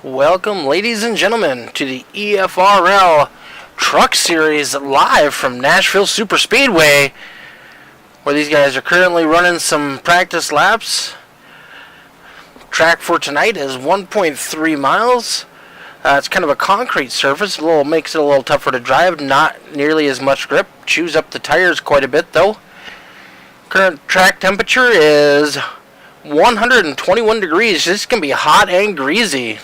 Welcome, ladies and gentlemen, to the EFRL Truck Series live from Nashville Super Speedway, where these guys are currently running some practice laps. Track for tonight is 1.3 miles. It's kind of a concrete surface, makes it a little tougher to drive, not nearly as much grip. Chews up the tires quite a bit though. Current track temperature is 121 degrees. This can be hot and greasy.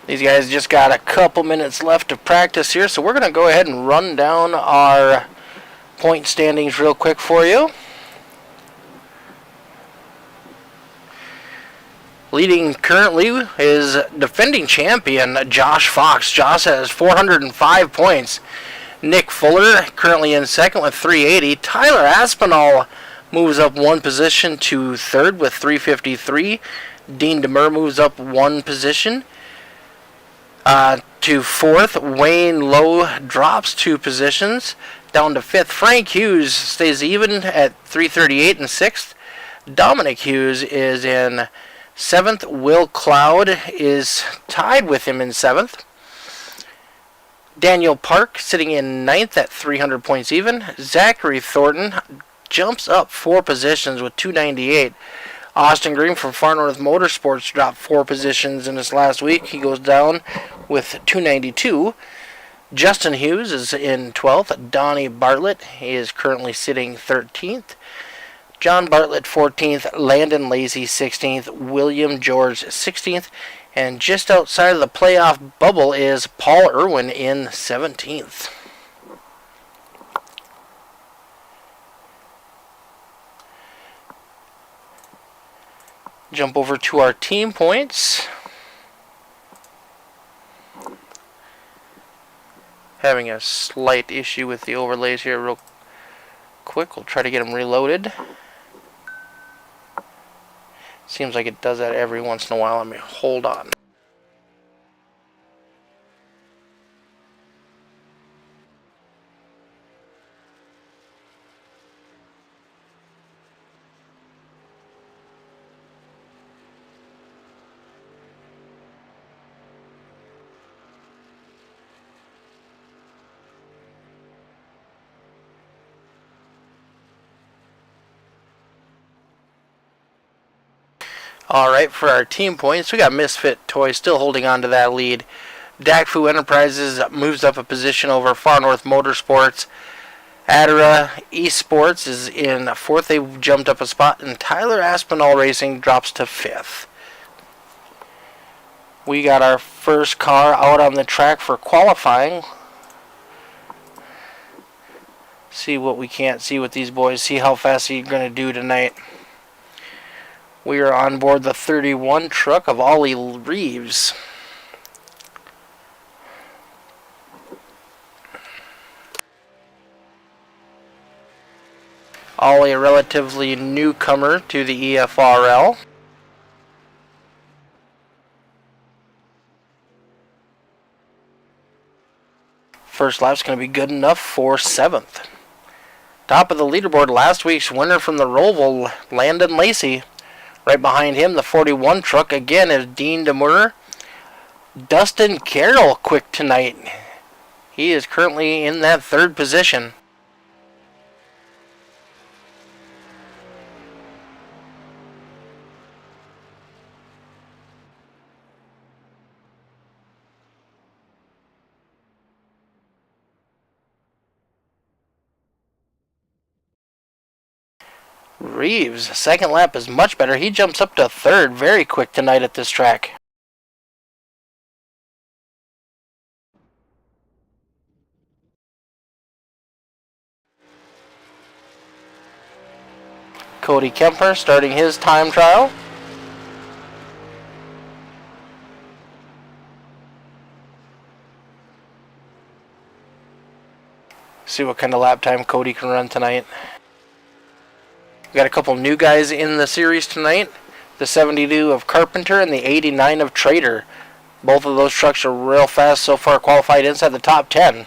These guys just got a couple minutes left of practice here, so we're going to go ahead and run down our point standings real quick for you. Leading currently is defending champion Josh Fox. Josh has 405 points. Nick Fuller currently in second with 380. Tyler Aspinall moves up one position to third with 353. Dean DeMer moves up one position to fourth. Wayne Lowe drops two positions down to fifth. Frank Hughes stays even at 338 in sixth. Dominic Hughes is in seventh. Will Cloud is tied with him in seventh. Daniel Park sitting in ninth at 300 points even. Zachary Thornton jumps up four positions with 298. Austin Green from Far North Motorsports dropped four positions in this last week. He goes down with 292. Justin Hughes is in 12th. Donnie Bartlett is currently sitting 13th. John Bartlett 14th. Landon Lacey 16th. William George 16th. And just outside of the playoff bubble is Paul Irwin in 17th. Jump over to our team points. Having a slight issue with the overlays here real quick. We'll try to get them reloaded. Seems like it does that every once in a while. Let me hold on. Alright, for our team points, we got Misfit Toys still holding on to that lead. Dakfu Enterprises moves up a position over Far North Motorsports. Adara Esports is in fourth. They jumped up a spot. And Tyler Aspinall Racing drops to fifth. We got our first car out on the track for qualifying. See what we can't see with these boys. See how fast he's going to do tonight. We are on board the 31 truck of Ollie Reeves. Ollie, a relatively newcomer to the EFRL. First lap's going to be good enough for 7th. Top of the leaderboard, last week's winner from the Roval, Landon Lacey. Right behind him, the 41 truck again is Dean DeMer. Dustin Carroll quick tonight. He is currently in that third position. Reeves, second lap is much better. He jumps up to third very quick tonight at this track. Cody Kemper starting his time trial. See what kind of lap time Cody can run tonight. We got a couple new guys in the series tonight. The 72 of Carpenter and the 89 of Trader. Both of those trucks are real fast so far, qualified inside the top 10.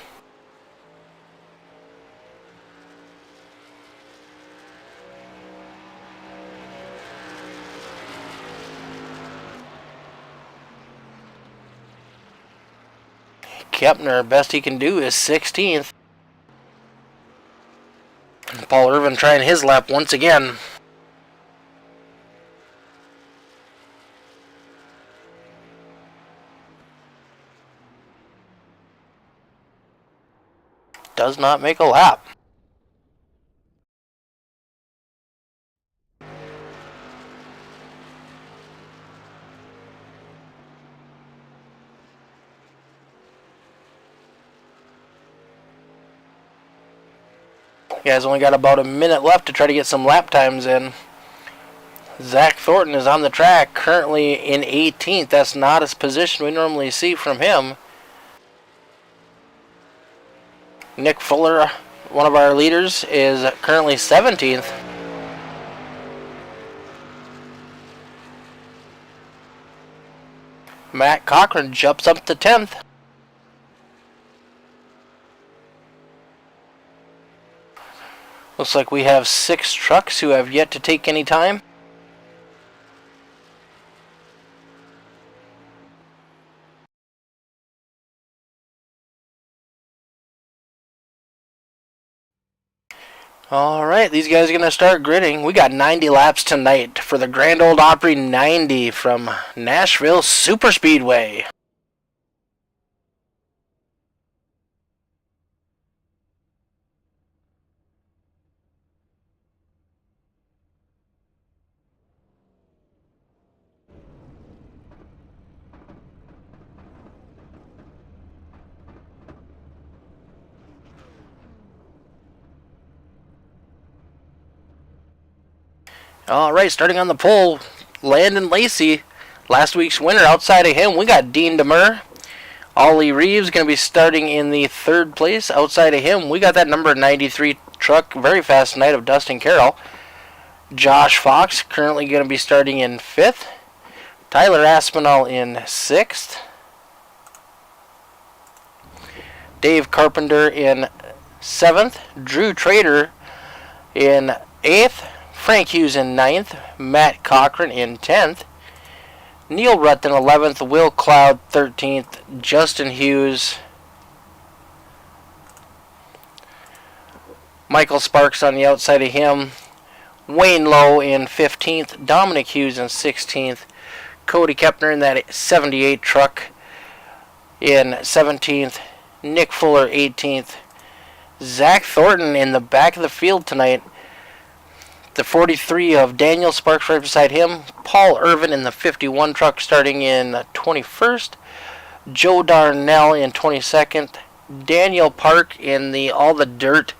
Kepner, best he can do is 16th. Paul Irvin trying his lap once again. Does not make a lap. You guys only got about a minute left to try to get some lap times in. Zach Thornton is on the track, currently in 18th. That's not a position we normally see from him. Nick Fuller, one of our leaders, is currently 17th. Matt Cochran jumps up to 10th. Looks like we have 6 trucks who have yet to take any time. Alright, these guys are going to start gridding. We got 90 laps tonight for the Grand Ole Opry 90 from Nashville Super Speedway. Alright, starting on the pole, Landon Lacey, last week's winner. Outside of him, we got Dean Demur. Ollie Reeves going to be starting in the 3rd place. Outside of him, we got that number 93 truck, very fast night of Dustin Carroll. Josh Fox currently going to be starting in 5th. Tyler Aspinall in 6th. Dave Carpenter in 7th. Drew Trader in 8th. Frank Hughes in 9th, Matt Cochran in 10th, Neil Rutten 11th, Will Cloud 13th, Justin Hughes, Michael Sparks on the outside of him, Wayne Lowe in 15th, Dominic Hughes in 16th, Cody Kepner in that 78 truck in 17th, Nick Fuller 18th, Zach Thornton in the back of the field tonight. The 43 of Daniel Sparks right beside him. Paul Irvin in the 51 truck starting in 21st. Joe Darnell in 22nd. Daniel Park in the All the Dirt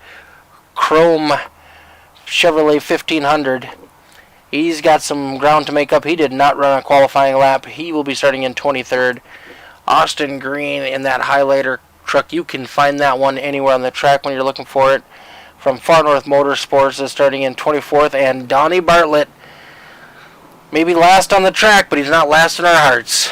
Chrome Chevrolet 1500. He's got some ground to make up. He did not run a qualifying lap. He will be starting in 23rd. Austin Green in that highlighter truck. You can find that one anywhere on the track when you're looking for it. From Far North Motorsports is starting in 24th, and Donnie Bartlett, maybe last on the track, but he's not last in our hearts.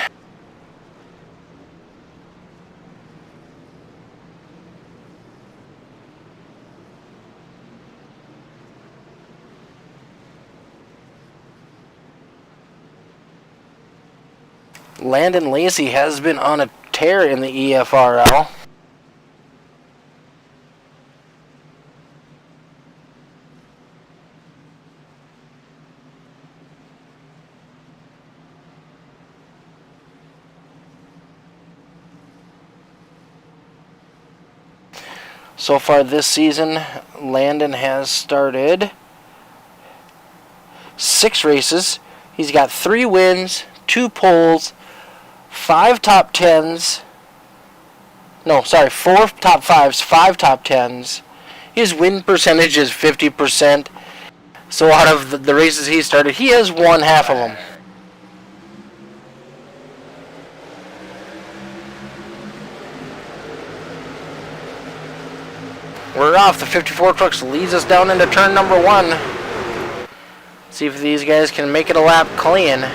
Landon Lacey has been on a tear in the EFRL. So far this season, Landon has started 6 races. He's got 3 wins, 2 poles, 5 top 10s. No, sorry, 4 top 5s, 5 top 10s. His win percentage is 50%. So out of the races he started, he has won half of them. We're off. The 54 trucks leads us down into turn number 1. See if these guys can make it a lap clean.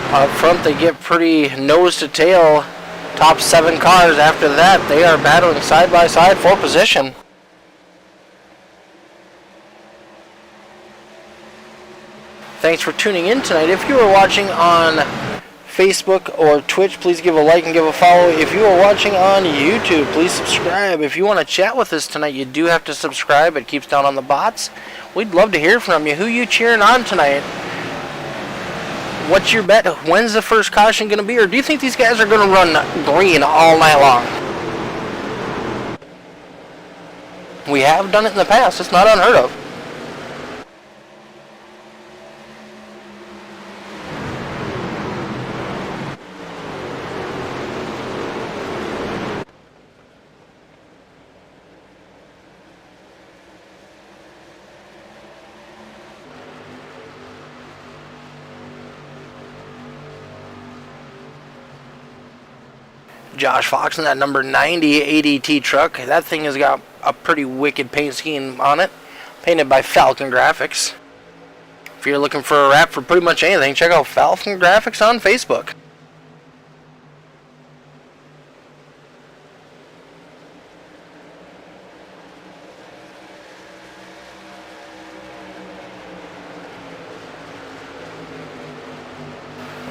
Up front, they get pretty nose to tail. Top 7 cars. After that, they are battling side by side for position. Thanks for tuning in tonight. If you are watching on Facebook or Twitch, please give a like and give a follow. If you are watching on YouTube, please subscribe. If you want to chat with us tonight, you do have to subscribe. It keeps down on the bots. We'd love to hear from you. Who you cheering on tonight? What's your bet? When's the first caution going to be? Or do you think these guys are going to run green all night long? We have done it in the past. It's not unheard of. Josh Fox in that number 90 ADT truck. That thing has got a pretty wicked paint scheme on it. Painted by Falcon Graphics. If you're looking for a wrap for pretty much anything, check out Falcon Graphics on Facebook.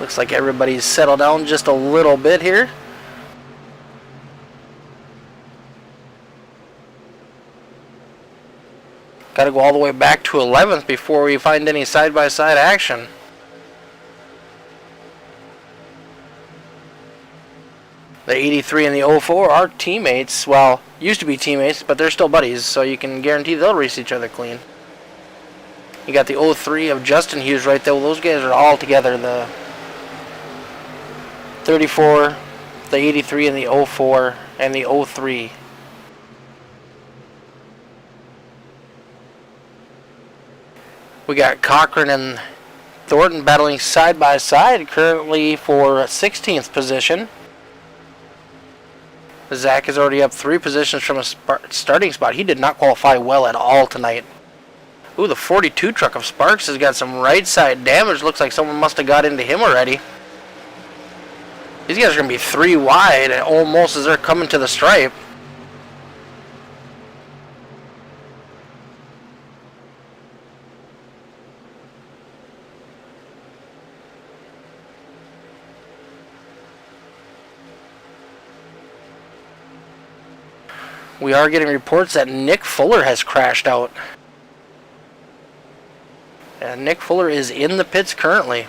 Looks like everybody's settled down just a little bit here. Got to go all the way back to 11th before we find any side-by-side action. The 83 and the 04 are teammates. Well, used to be teammates, but they're still buddies, so you can guarantee they'll race each other clean. You got the 03 of Justin Hughes right there. Well, those guys are all together. The 34, the 83 and the 04, and the 03. We got Cochran and Thornton battling side by side currently for 16th position. Zach is already up 3 positions from a starting spot. He did not qualify well at all tonight. Ooh, the 42 truck of Sparks has got some right side damage. Looks like someone must have got into him already. These guys are going to be 3 wide almost as they're coming to the stripe. We are getting reports that Nick Fuller has crashed out. And Nick Fuller is in the pits currently.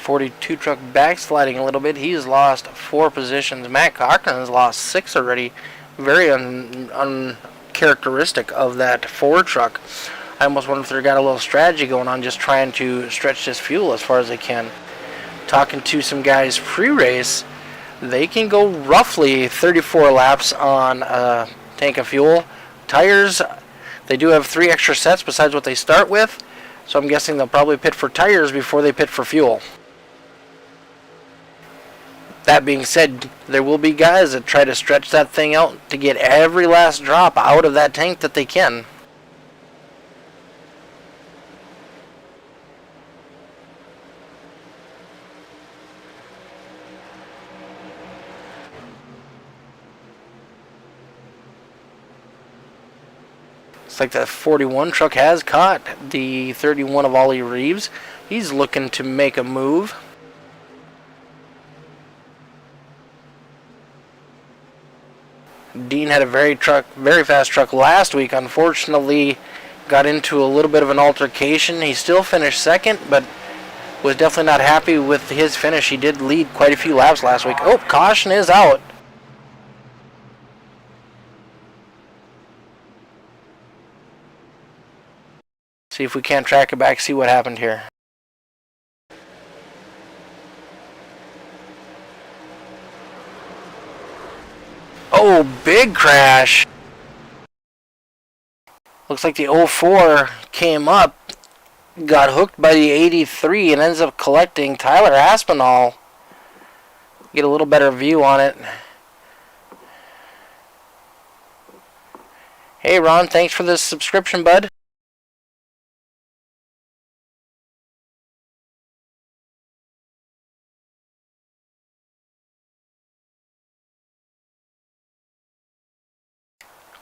.42 truck backsliding a little bit. He's lost 4 positions. Matt Cochran has lost 6 already. Very uncharacteristic of that Ford truck. I almost wonder if they've got a little strategy going on, just trying to stretch this fuel as far as they can. Talking to some guys pre-race, they can go roughly 34 laps on a tank of fuel. Tires, they do have 3 extra sets besides what they start with, so I'm guessing they'll probably pit for tires before they pit for fuel. That being said, there will be guys that try to stretch that thing out to get every last drop out of that tank that they can. Looks like that 41 truck has caught the 31 of Ollie Reeves. He's looking to make a move. Dean had a very fast truck last week. Unfortunately, got into a little bit of an altercation. He still finished second, but was definitely not happy with his finish. He did lead quite a few laps last week. Oh, caution is out. See if we can't track it back, see what happened here. Oh, big crash. Looks like the 04 came up, got hooked by the 83, and ends up collecting Tyler Aspinall. Get a little better view on it. Hey Ron, thanks for this subscription, bud.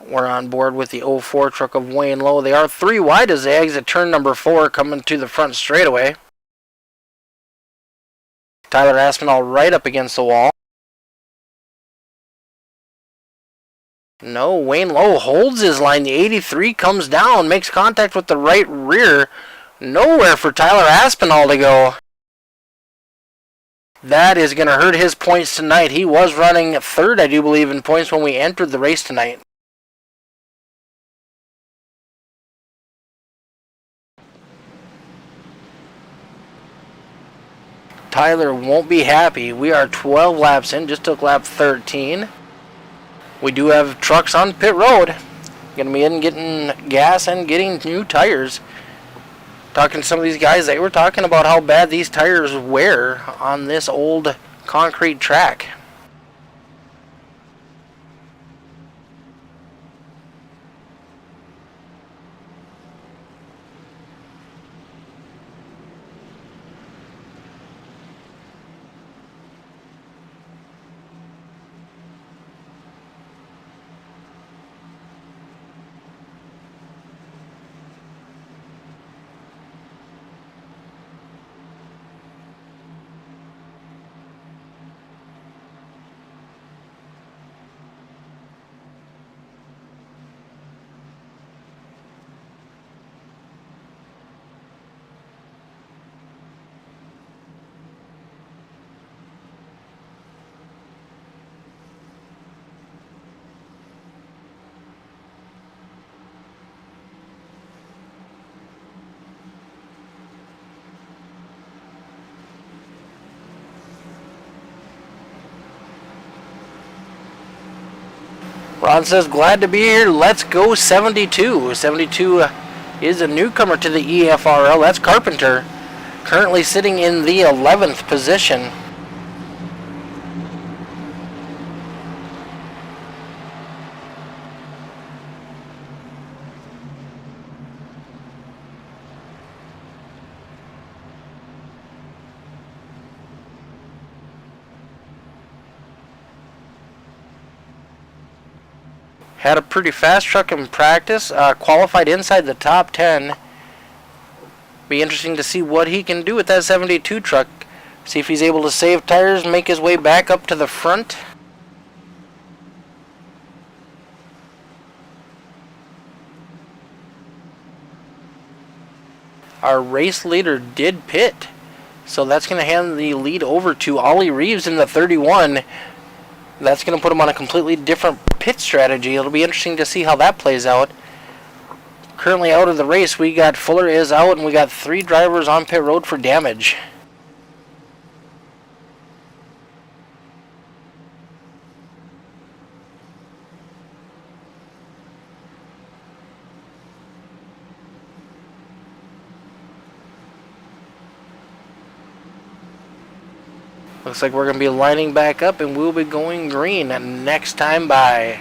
We're on board with the 04 truck of Wayne Lowe. They are 3 wide as they exit turn number 4, coming to the front straightaway. Tyler Aspinall right up against the wall. No, Wayne Lowe holds his line. The 83 comes down, makes contact with the right rear. Nowhere for Tyler Aspinall to go. That is going to hurt his points tonight. He was running 3rd, I do believe, in points when we entered the race tonight. Tyler won't be happy. We are 12 laps in, just took lap 13. We do have trucks on pit road. Going to be in getting gas and getting new tires. Talking to some of these guys, they were talking about how bad these tires wear on this old concrete track. Ron says, glad to be here. Let's go 72. 72 is a newcomer to the EFRL. That's Carpenter. Currently sitting in the 11th position. Had a pretty fast truck in practice, qualified inside the top 10. Be interesting to see what he can do with that 72 truck. See if he's able to save tires, make his way back up to the front. Our race leader did pit, so that's going to hand the lead over to Ollie Reeves in the 31. That's going to put him on a completely different pit strategy. It'll be interesting to see how that plays out. Currently out of the race, we got Fuller is out, and we got 3 drivers on pit road for damage. Looks like we're going to be lining back up, and we'll be going green next time by.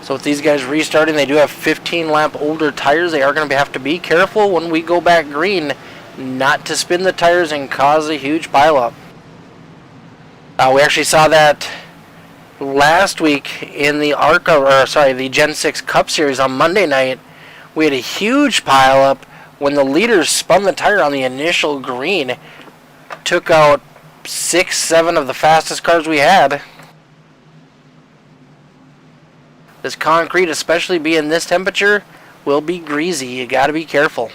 So with these guys restarting, they do have 15 lap older tires. They are going to have to be careful when we go back green not to spin the tires and cause a huge pileup. We actually saw that last week in the the Gen 6 Cup Series on Monday night. We had a huge pileup when the leaders spun the tire on the initial green. Took out 6, 7 of the fastest cars we had. This concrete, especially being this temperature, will be greasy. You gotta be careful.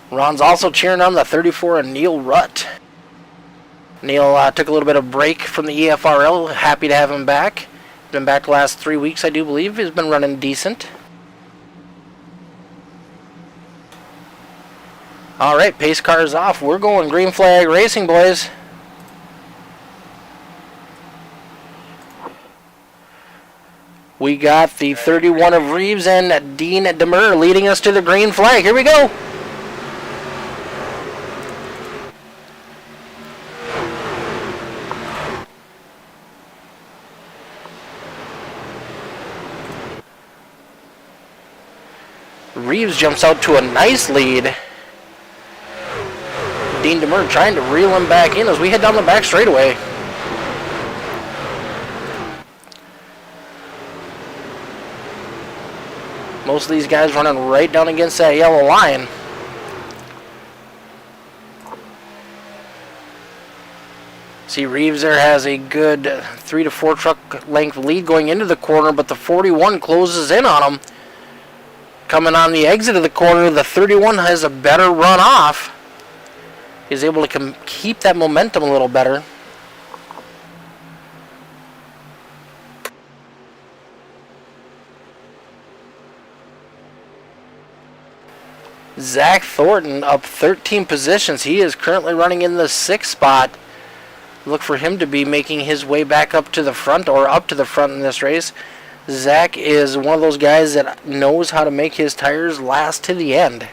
Ron's also cheering on the 34 and Neil Rutt. Neil took a little bit of break from the EFRL. Happy to have him back. Been back the last 3 weeks, I do believe. He's been running decent. Alright, pace car is off. We're going green flag racing, boys. We got the 31 of Reeves and Dean Demur leading us to the green flag. Here we go. Reeves jumps out to a nice lead. Dean Demur trying to reel him back in as we head down the back straightaway. Most of these guys running right down against that yellow line. See, Reeves there has a good 3 to 4 truck length lead going into the corner, but the 41 closes in on him. Coming on the exit of the corner, the 31 has a better run off. He's able to keep that momentum a little better. Zach Thornton up 13 positions. He is currently running in the 6th spot. Look for him to be making his way back up to the front or up to the front in this race. Zach is one of those guys that knows how to make his tires last to the end.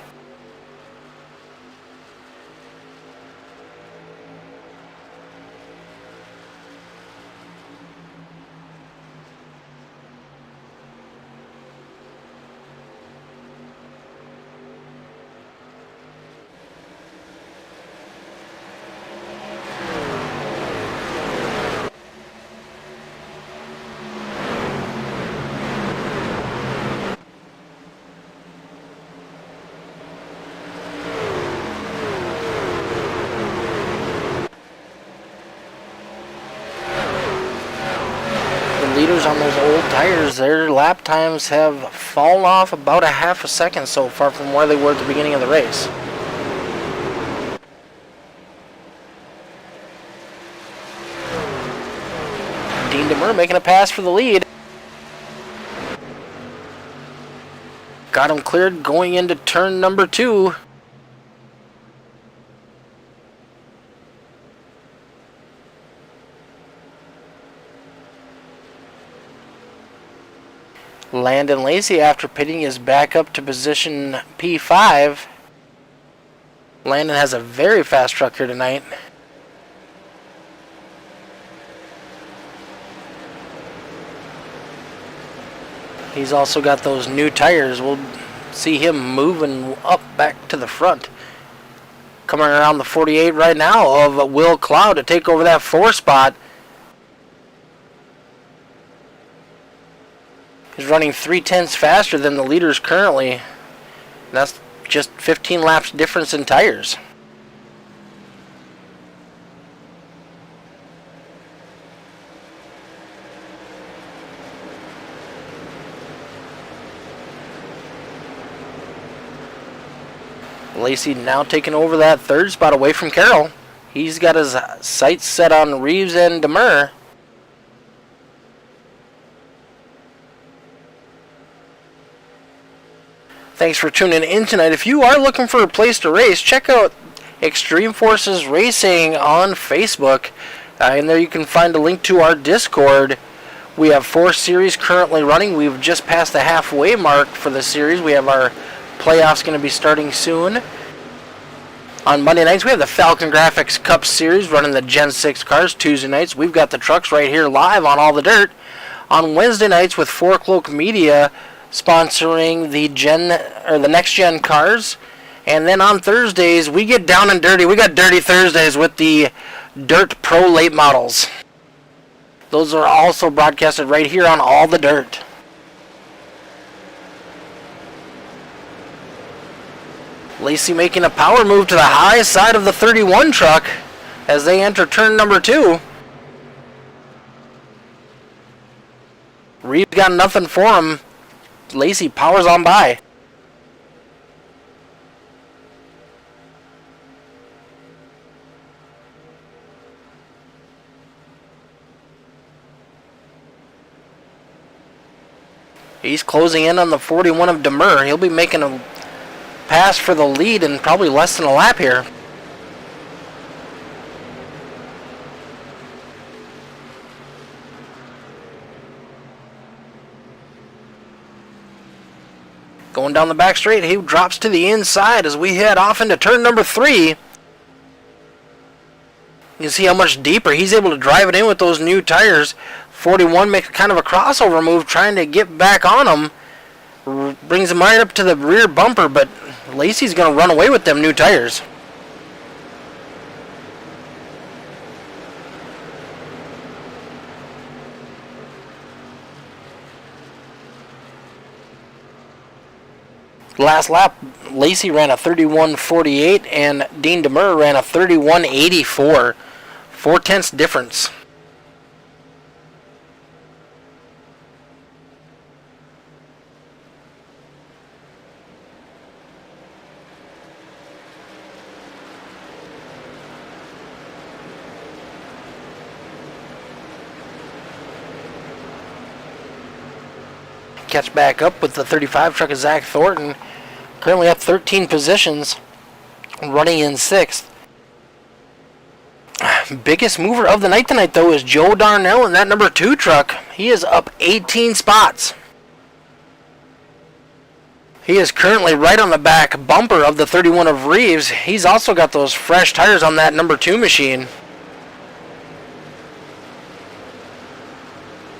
Leaders on those old tires, their lap times have fallen off about a half a second so far from where they were at the beginning of the race. Dean Demur making a pass for the lead. Got him cleared going into turn number 2. Landon Lacey, after pitting, is back up to position P5. Landon has a very fast truck here tonight. He's also got those new tires. We'll see him moving up back to the front. Coming around the 48 right now of Will Cloud to take over that 4 spot. He's running 3/10 faster than the leaders currently. That's just 15 laps difference in tires. Lacey now taking over that 3rd spot away from Carroll. He's got his sights set on Reeves and Demur. Thanks for tuning in tonight. If you are looking for a place to race, check out Extreme Forces Racing on Facebook. And there you can find a link to our Discord. We have 4 series currently running. We've just passed the halfway mark for the series. We have our playoffs going to be starting soon. On Monday nights, we have the Falcon Graphics Cup Series running the Gen 6 cars. Tuesday nights, we've got the trucks right here live on All the Dirt. On Wednesday nights, with 4 Cloak Media sponsoring the next gen cars. And then on Thursdays, we get down and dirty. We got Dirty Thursdays with the Dirt Pro late models. Those are also broadcasted right here on All the Dirt. Lacey making a power move to the high side of the 31 truck as they enter turn number 2. Reeves got nothing for him. Lacey powers on by. He's closing in on the 41 of Demur. He'll be making a pass for the lead in probably less than a lap here. Going down the back straight, he drops to the inside as we head off into turn number 3. You can see how much deeper he's able to drive it in with those new tires. 41 makes kind of a crossover move, trying to get back on him. Brings him right up to the rear bumper, but Lacey's going to run away with them new tires. Last lap, Lacey ran a 31.48 and Dean Demur ran a 31.84. 4/10 difference. Catch back up with the 35 truck of Zach Thornton. Currently up 13 positions, running in 6th. Biggest mover of the night tonight, though, is Joe Darnell in that number 2 truck. He is up 18 spots. He is currently right on the back bumper of the 31 of Reeves. He's also got those fresh tires on that number 2 machine.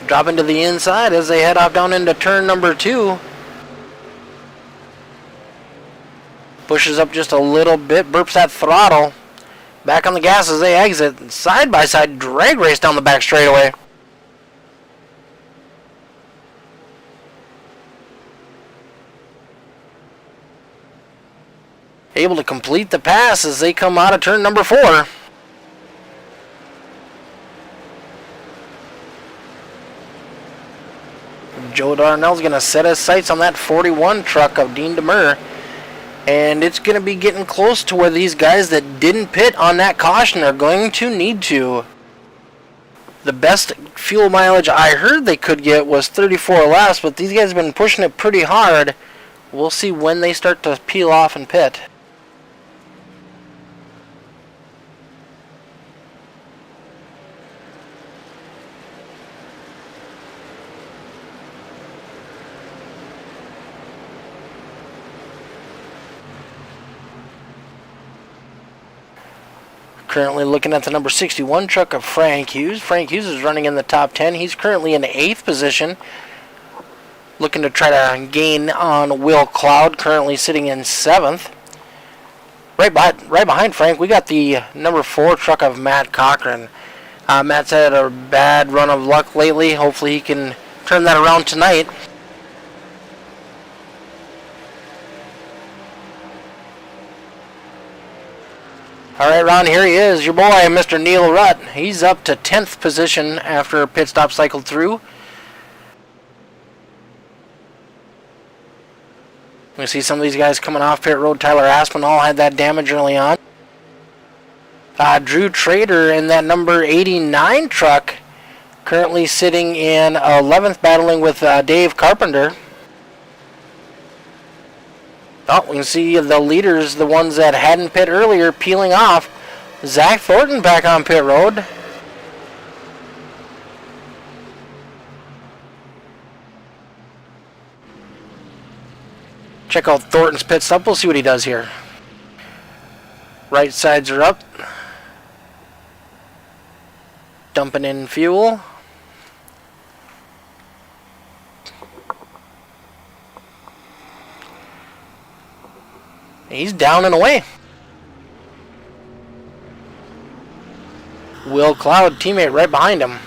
Dropping to the inside as they head off down into turn number 2. Pushes up just a little bit, burps that throttle. Back on the gas as they exit. Side by side drag race down the back straightaway. Able to complete the pass as they come out of turn number 4. Joe Darnell's going to set his sights on that 41 truck of Dean Demur. And it's going to be getting close to where these guys that didn't pit on that caution are going to need to. The best fuel mileage I heard they could get was 34 or less, but these guys have been pushing it pretty hard. We'll see when they start to peel off and pit. Currently looking at the number 61 truck of Frank Hughes. Frank Hughes is running in the top 10. He's currently in the 8th position. Looking to try to gain on Will Cloud, currently sitting in 7th. Right behind Frank, we got the number 4 truck of Matt Cochran. Matt's had a bad run of luck lately. Hopefully he can turn that around tonight. Alright, Ron, here he is, your boy, Mr. Neil Rutt. He's up to 10th position after a pit stop cycled through. We see some of these guys coming off pit road. Tyler Aspinall had that damage early on. Drew Trader in that number 89 truck, currently sitting in 11th, battling with Dave Carpenter. Oh, we can see the leaders, the ones that hadn't pit earlier, peeling off. Zach Thornton back on pit road. Check out Thornton's pit stop. We'll see what he does here. Right sides are up. Dumping in fuel. He's down and away. Will Cloud, teammate, right behind him.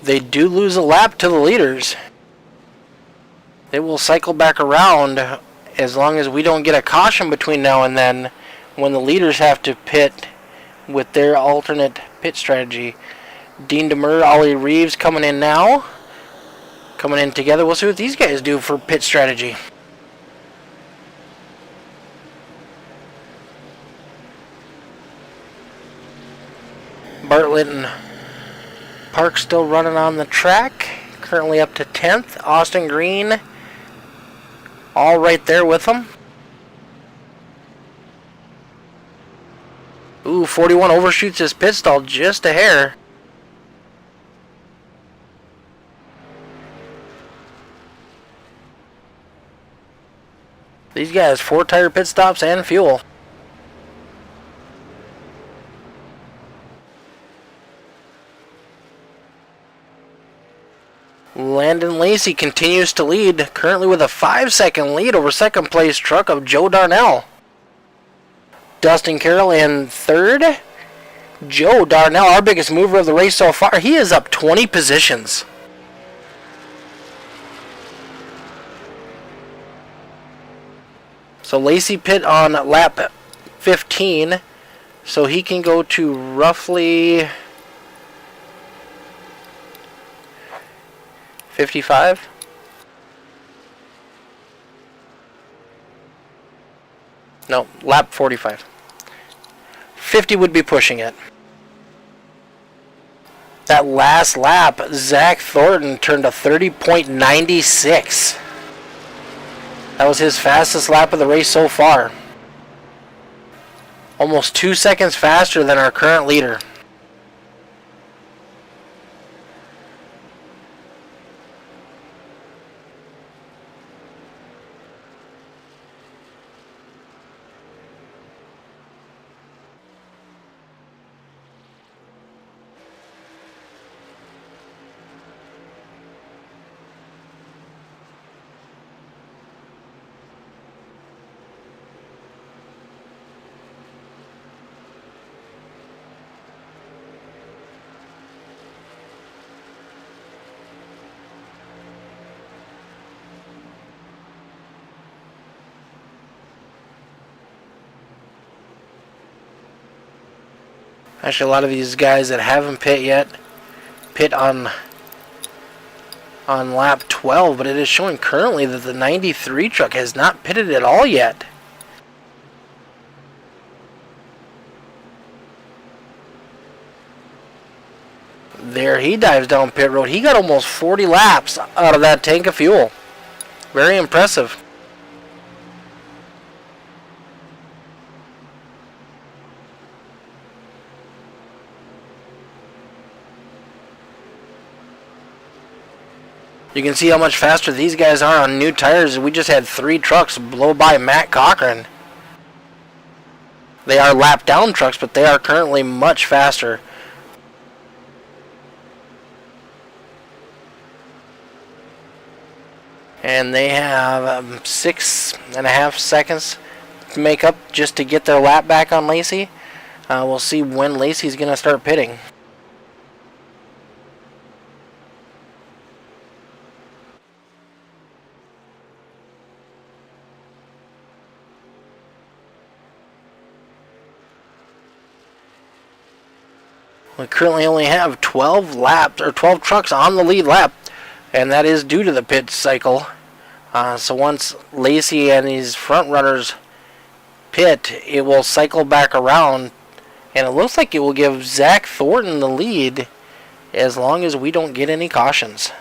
They do lose a lap to the leaders. They will cycle back around as long as we don't get a caution between now and then when the leaders have to pit with their alternate pit strategy. Dean Demur, Ollie Reeves coming in now. Coming in together. We'll see what these guys do for pit strategy. Bartlett and Park still running on the track. Currently up to 10th. Austin Green all right there with them. Ooh, 41 overshoots his pit stall just a hair. These guys 4 tire pit stops and fuel. Landon Lacey continues to lead, currently with a 5-second lead over second place truck of Joe Darnell. Dustin Carroll in third. Joe Darnell, our biggest mover of the race so far, he is up 20 positions. So Lacey pit on lap 15, so he can go to roughly 55. No, lap 45. 50 would be pushing it. That last lap, Zach Thornton turned a 30.96. That was his fastest lap of the race so far. Almost 2 seconds faster than our current leader. Actually, a lot of these guys that haven't pit yet pit on lap 12, but it is showing currently that the 93 truck has not pitted at all yet. There he dives down pit road. He got almost 40 laps out of that tank of fuel. Very impressive. You can see how much faster these guys are on new tires. We just had 3 trucks blow by Matt Cochran. They are lap down trucks, but they are currently much faster. And they have 6.5 seconds to make up just to get their lap back on Lacey. We'll see when Lacey's going to start pitting. We currently only have 12 trucks on the lead lap, and that is due to the pit cycle. So once Lacey and these front runners pit, it will cycle back around, and it looks like it will give Zach Thornton the lead as long as we don't get any cautions.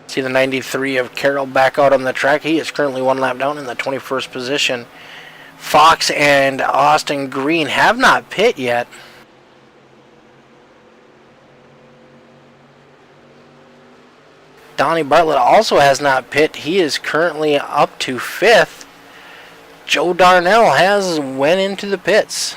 See the 93 of Carroll back out on the track. He is currently 1 lap down in the 21st position. Fox and Austin Green have not pit yet. Donnie Bartlett also has not pit. He is currently up to 5th. Joe Darnell has went into the pits.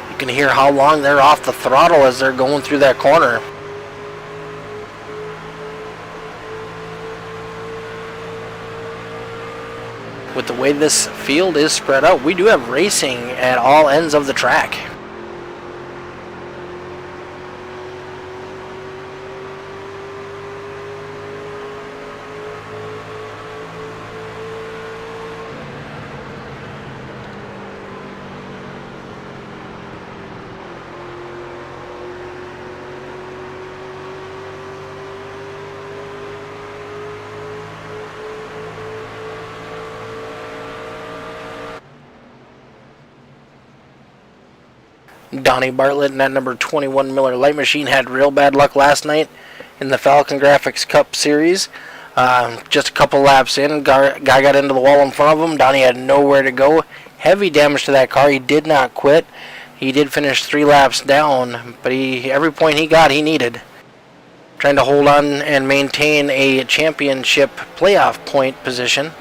You can hear how long they're off the throttle as they're going through that corner. With the way this field is spread out, we do have racing at all ends of the track. Donnie Bartlett and that number 21 Miller Light Machine had real bad luck last night in the Falcon Graphics Cup Series. Just a couple laps in, guy got into the wall in front of him. Donnie had nowhere to go. Heavy damage to that car. He did not quit. He did finish 3 laps down, but every point he got, he needed. Trying to hold on and maintain a championship playoff point position.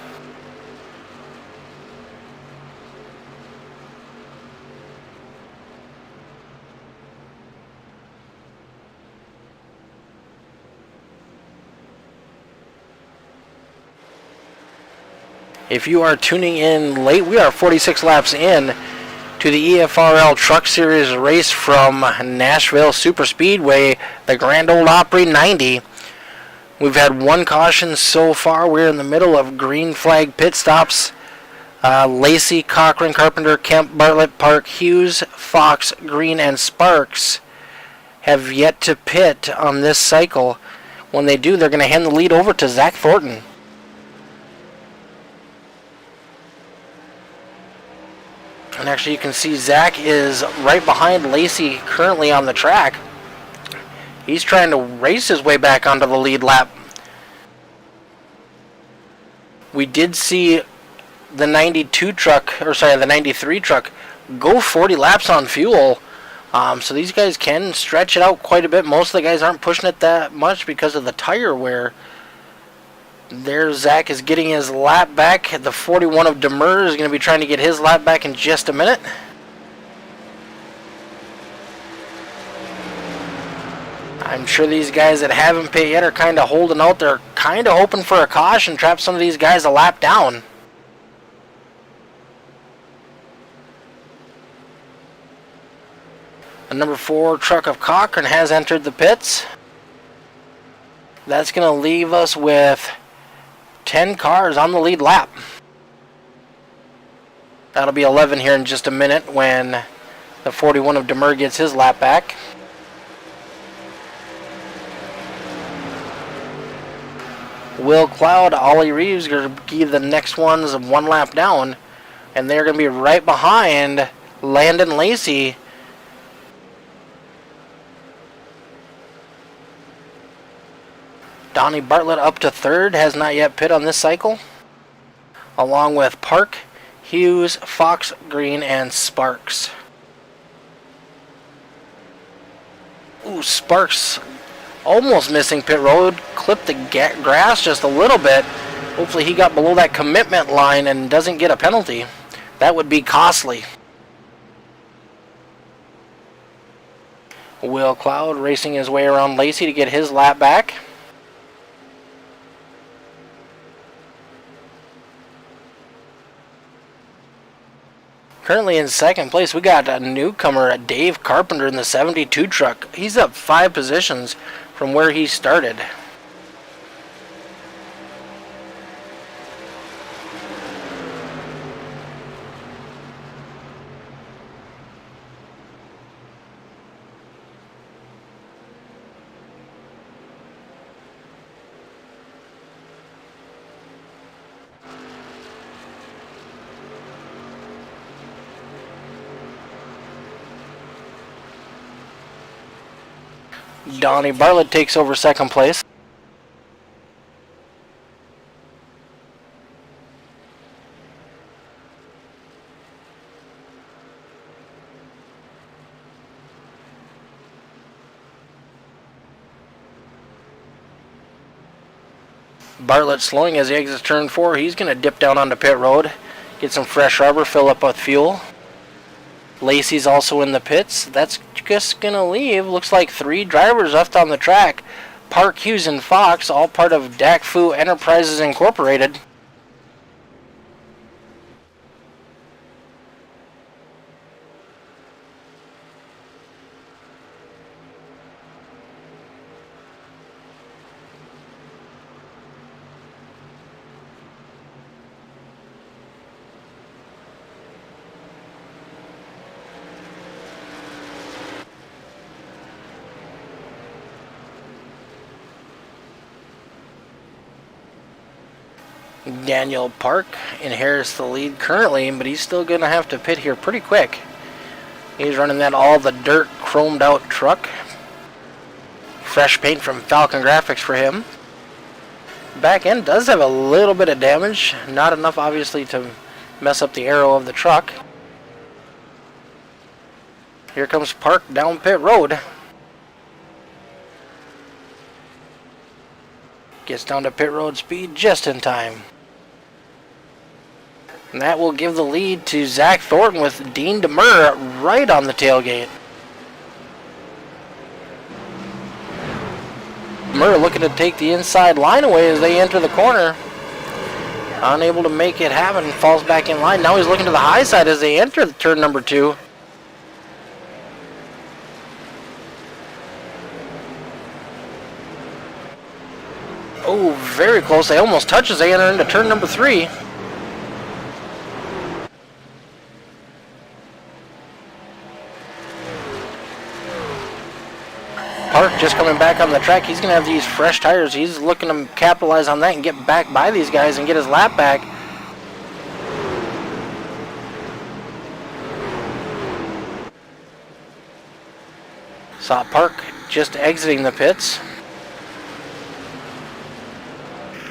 If you are tuning in late, we are 46 laps in to the EFRL Truck Series race from Nashville Super Speedway, the Grand Ole Opry 90. We've had 1 caution so far. We're in the middle of green flag pit stops. Lacey, Cochran, Carpenter, Kemp, Bartlett, Park, Hughes, Fox, Green, and Sparks have yet to pit on this cycle. When they do, they're going to hand the lead over to Zach Thornton. And actually you can see Zach is right behind Lacey currently on the track. He's trying to race his way back onto the lead lap. We did see the 92 truck, or sorry, the 93 truck go 40 laps on fuel. So these guys can stretch it out quite a bit. Most of the guys aren't pushing it that much because of the tire wear. There, Zach is getting his lap back. The 41 of Demers is going to be trying to get his lap back in just a minute. I'm sure these guys that haven't pit yet are kind of holding out. They're kind of hoping for a caution, trap some of these guys a lap down. The number 4 truck of Cochran has entered the pits. That's going to leave us with 10 cars on the lead lap. That'll be 11 here in just a minute when the 41 of Demer gets his lap back. Will Cloud, Ollie Reeves are going to be the next ones 1 lap down, and they're going to be right behind Landon Lacey. Donnie Bartlett up to 3rd, has not yet pit on this cycle, along with Park, Hughes, Fox, Green, and Sparks. Ooh, Sparks almost missing pit road, clipped the grass just a little bit. Hopefully he got below that commitment line and doesn't get a penalty. That would be costly. Will Cloud racing his way around Lacey to get his lap back. Currently in 2nd place, we got a newcomer, Dave Carpenter, in the 72 truck. He's up 5 positions from where he started. Donnie Bartlett takes over 2nd place. Bartlett slowing as he exits turn 4. He's going to dip down onto pit road, get some fresh rubber, fill up with fuel. Lacey's also in the pits. That's just going to leave, looks like 3 drivers left on the track. Park, Hughes, and Fox, all part of DAC Fu Enterprises Incorporated. Daniel Park inherits the lead currently, but he's still going to have to pit here pretty quick. He's running that all the dirt chromed out truck. Fresh paint from Falcon Graphics for him. Back end does have a little bit of damage. Not enough, obviously, to mess up the aero of the truck. Here comes Park down pit road. Gets down to pit road speed just in time. And that will give the lead to Zach Thornton with Dean Demur right on the tailgate. Demur looking to take the inside line away as they enter the corner. Unable to make it happen, falls back in line. Now he's looking to the high side as they enter turn number 2. Oh, very close. They almost touch as they enter into turn number 3. Park just coming back on the track. He's going to have these fresh tires. He's looking to capitalize on that and get back by these guys and get his lap back. Saw Park just exiting the pits.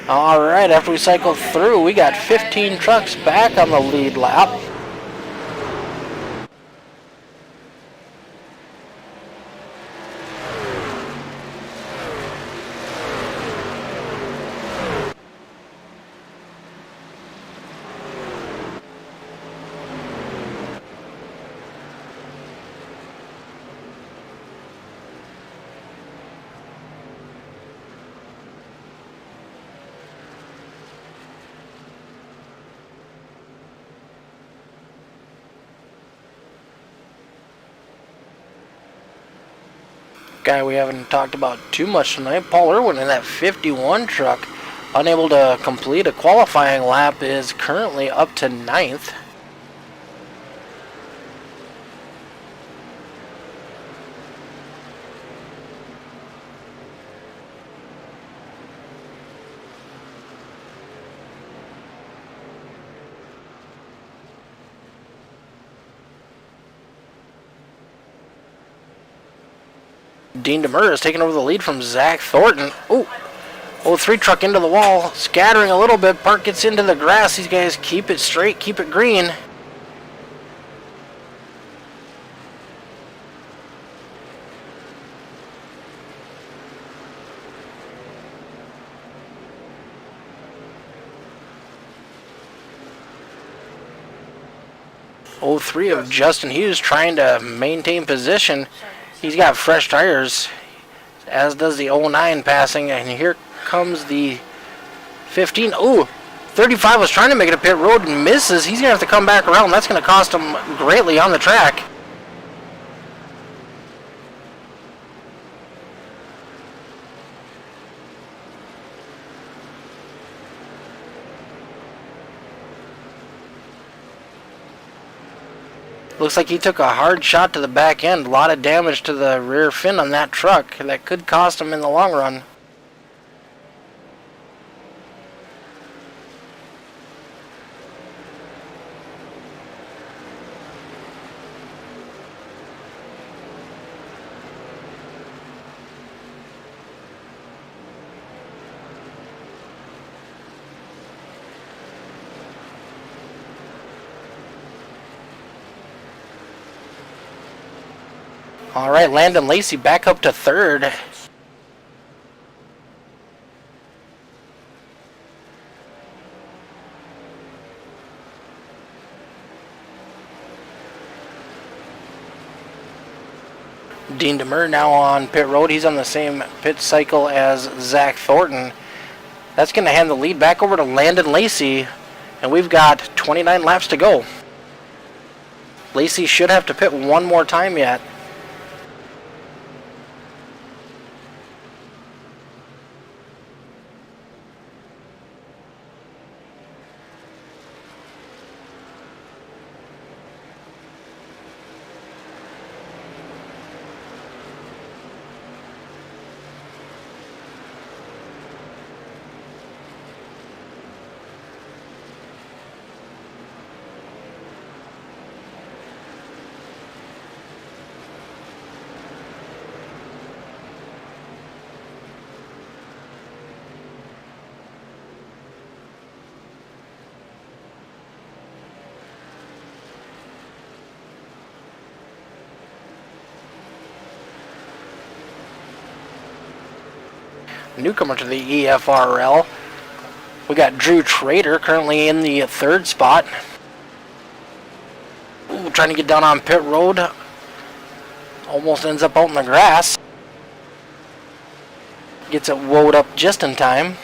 Alright, after we cycle through, we got 15 trucks back on the lead lap. Guy we haven't talked about too much tonight, Paul Irwin in that 51 truck, unable to complete a qualifying lap, is currently up to 9th. Dean Demur is taking over the lead from Zach Thornton. Oh, 3 truck into the wall, scattering a little bit. Park gets into the grass. These guys keep it straight, keep it green. Oh, 3 of Justin Hughes trying to maintain position. He's got fresh tires, as does the 09 passing, and here comes the 15. Ooh, 35 was trying to make it a pit road and misses. He's going to have to come back around. That's going to cost him greatly on the track. Looks like he took a hard shot to the back end. A lot of damage to the rear fin on that truck. That could cost him in the long run. All right, Landon Lacey back up to 3rd. Dean Demur now on pit road. He's on the same pit cycle as Zach Thornton. That's going to hand the lead back over to Landon Lacey, and we've got 29 laps to go. Lacey should have to pit one more time yet. newcomer to the EFRL. We got Drew Trader currently in the 3rd spot. Ooh, trying to get down on pit road. Almost ends up out in the grass. Gets it woed up just in time.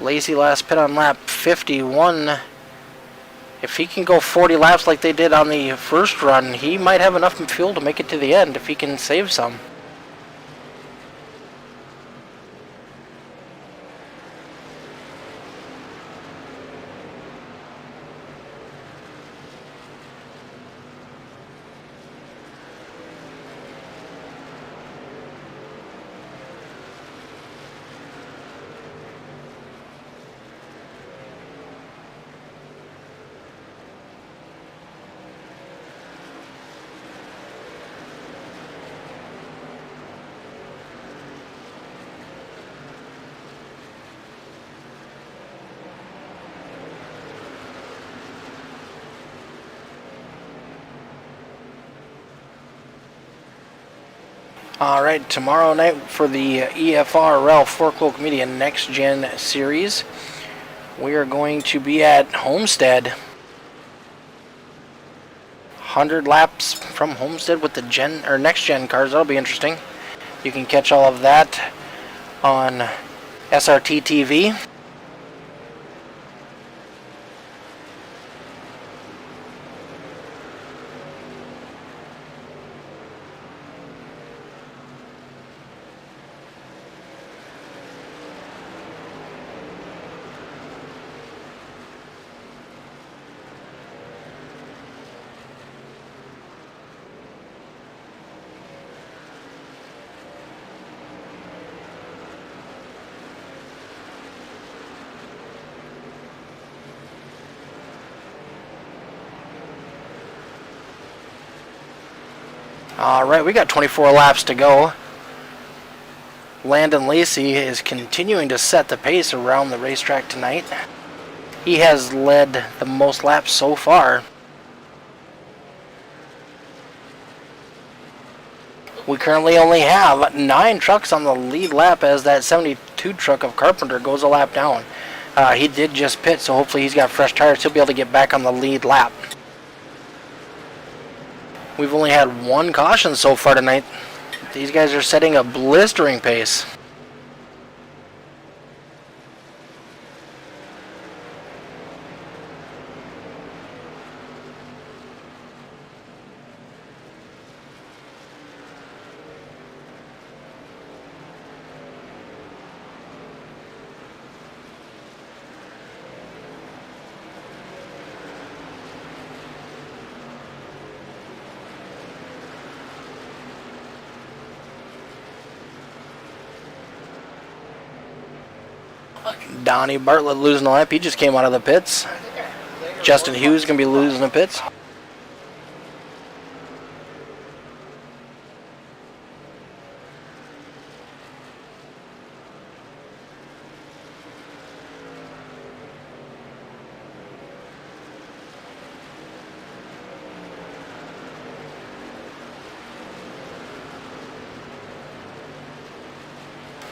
Lacey last pit on lap 51. If he can go 40 laps like they did on the first run, he might have enough fuel to make it to the end if he can save some. Alright, tomorrow night for the EFRL Fork Local Media Next Gen Series, we are going to be at Homestead. 100 laps from Homestead with the Next Gen cars. That'll be interesting. You can catch all of that on SRT TV. Alright, we got 24 laps to go. Landon Lacey is continuing to set the pace around the racetrack tonight. He has led the most laps so far. We currently only have 9 trucks on the lead lap as that 72 truck of Carpenter goes a lap down. He did just pit, so hopefully he's got fresh tires. He'll be able to get back on the lead lap. We've only had 1 caution so far tonight. These guys are setting a blistering pace. Donnie Bartlett losing a lap. He just came out of the pits. Justin Hughes going to be losing the pits.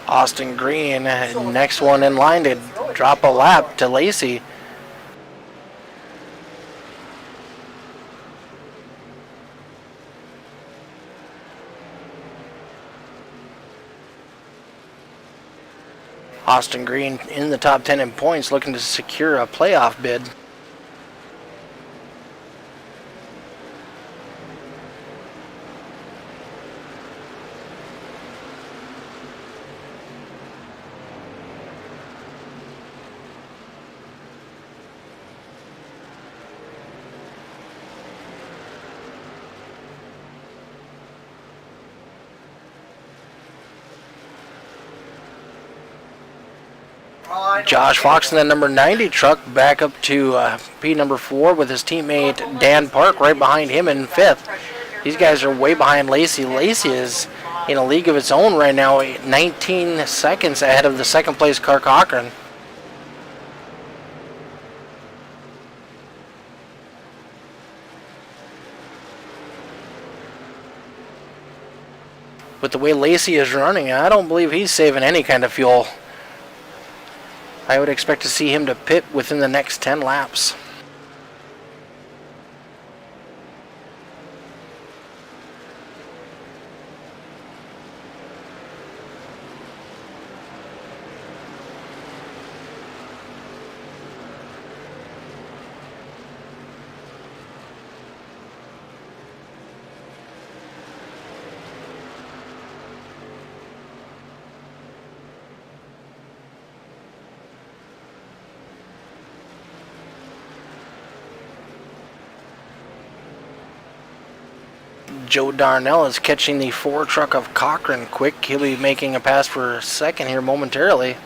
Austin Green, next one in line to drop a lap to Lacey. Austin Green in the top 10 in points, looking to secure a playoff bid. Josh Fox in the number 90 truck back up to P number 4 with his teammate Dan Park right behind him in 5th. These guys are way behind Lacey. Lacey is in a league of its own right now, 19 seconds ahead of the second place car Cochran. With the way Lacey is running, I don't believe he's saving any kind of fuel. I would expect to see him to pit within the next 10 laps. Joe Darnell is catching the 4 truck of Cochran quick. He'll be making a pass for second here momentarily.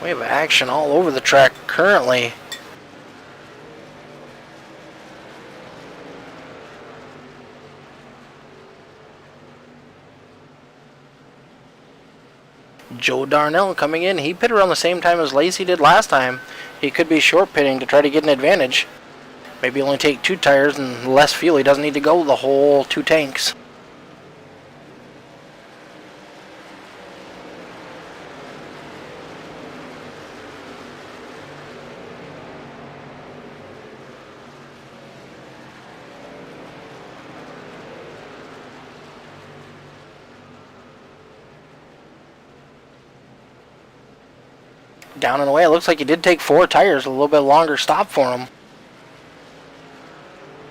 We have action all over the track currently. Joe Darnell coming in. He pitted around the same time as Lacey did last time. He could be short pitting to try to get an advantage. Maybe only take 2 tires and less fuel. He doesn't need to go the whole 2 tanks. Down and away. It looks like he did take 4 tires. A little bit longer stop for him.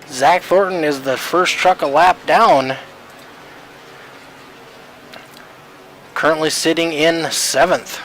Zach Thornton is the first truck a lap down. Currently sitting in 7th.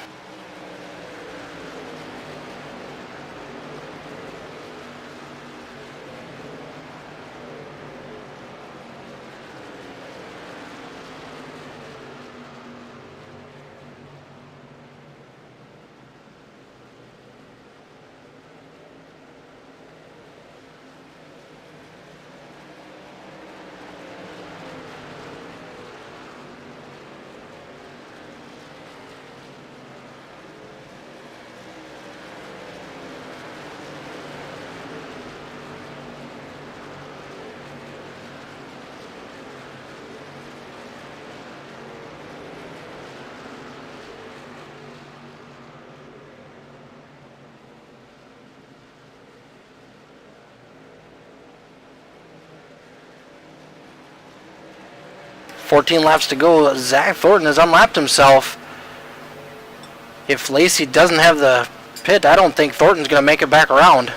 .14 laps to go. Zach Thornton has unlapped himself. If Lacey doesn't have the pit, I don't think Thornton's going to make it back around.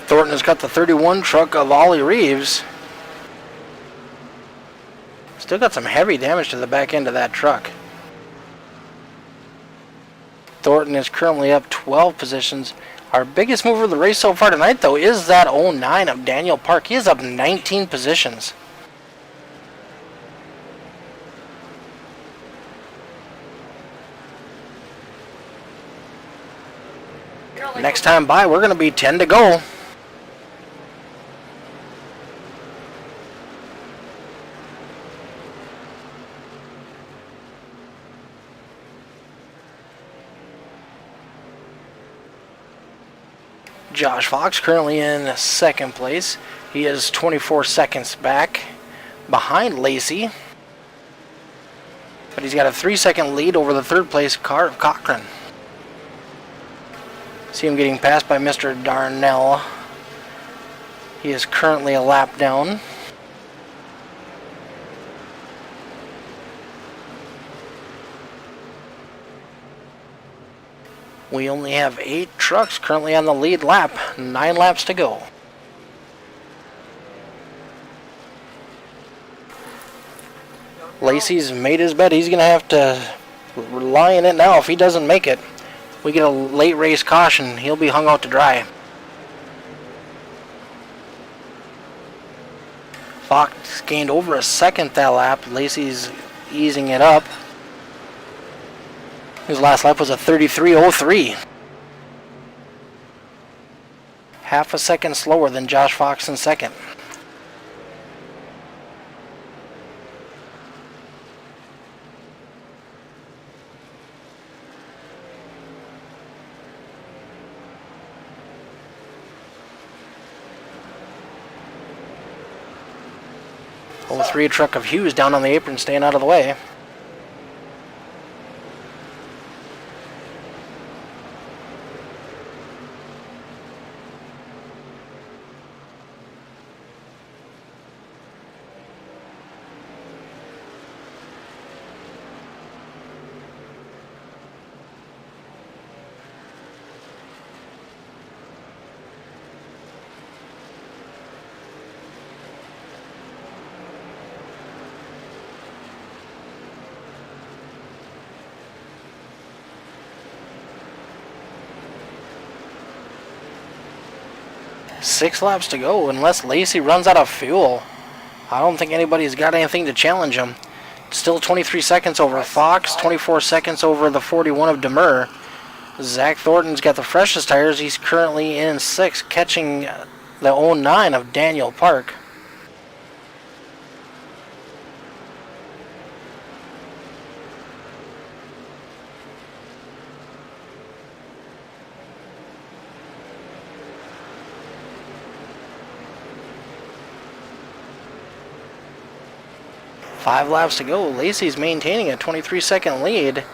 Thornton has got the 31 truck of Ollie Reeves. Still got some heavy damage to the back end of that truck. Thornton is currently up 12 positions. Our biggest mover of the race so far tonight, though, is that 09 of Daniel Park. He is up 19 positions. Next time by, we're going to be 10 to go. Josh Fox currently in second place. He is 24 seconds back behind Lacey. But he's got a 3-second lead over the third place car of Cochran. See him getting passed by Mr. Darnell. He is currently a lap down. We only have 8 trucks currently on the lead lap. 9 laps to go. Lacey's made his bet. He's going to have to rely on it now. If he doesn't make it, we get a late race caution. He'll be hung out to dry. Fox gained over a second that lap. Lacey's easing it up. His last lap was a 33.03. Half a second slower than Josh Fox in second. Oh, 3 truck of Hughes down on the apron, staying out of the way. Six laps to go unless Lacey runs out of fuel. I don't think anybody's got anything to challenge him. Still 23 seconds over Fox, 24 seconds over the 41 of Demur. Zach Thornton's got the freshest tires. He's currently in 6th, catching the 09 of Daniel Park. Five laps to go. Lacey's maintaining a 23-second lead.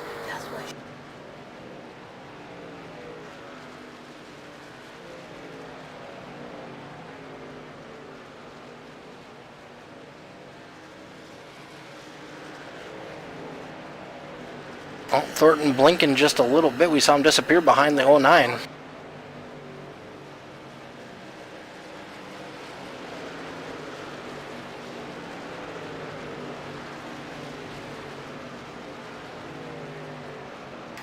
Oh, Thornton blinking just a little bit. We saw him disappear behind the 09.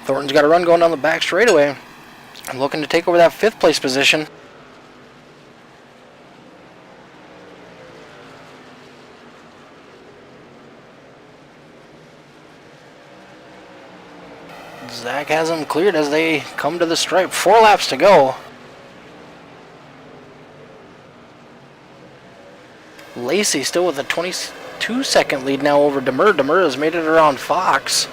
Thornton's got a run going down the back straightaway. I'm looking to take over that 5th place position. Zach has them cleared as they come to the stripe. 4 laps to go. Lacey still with a 22-second lead now over Demur. Demur has made it around Fox.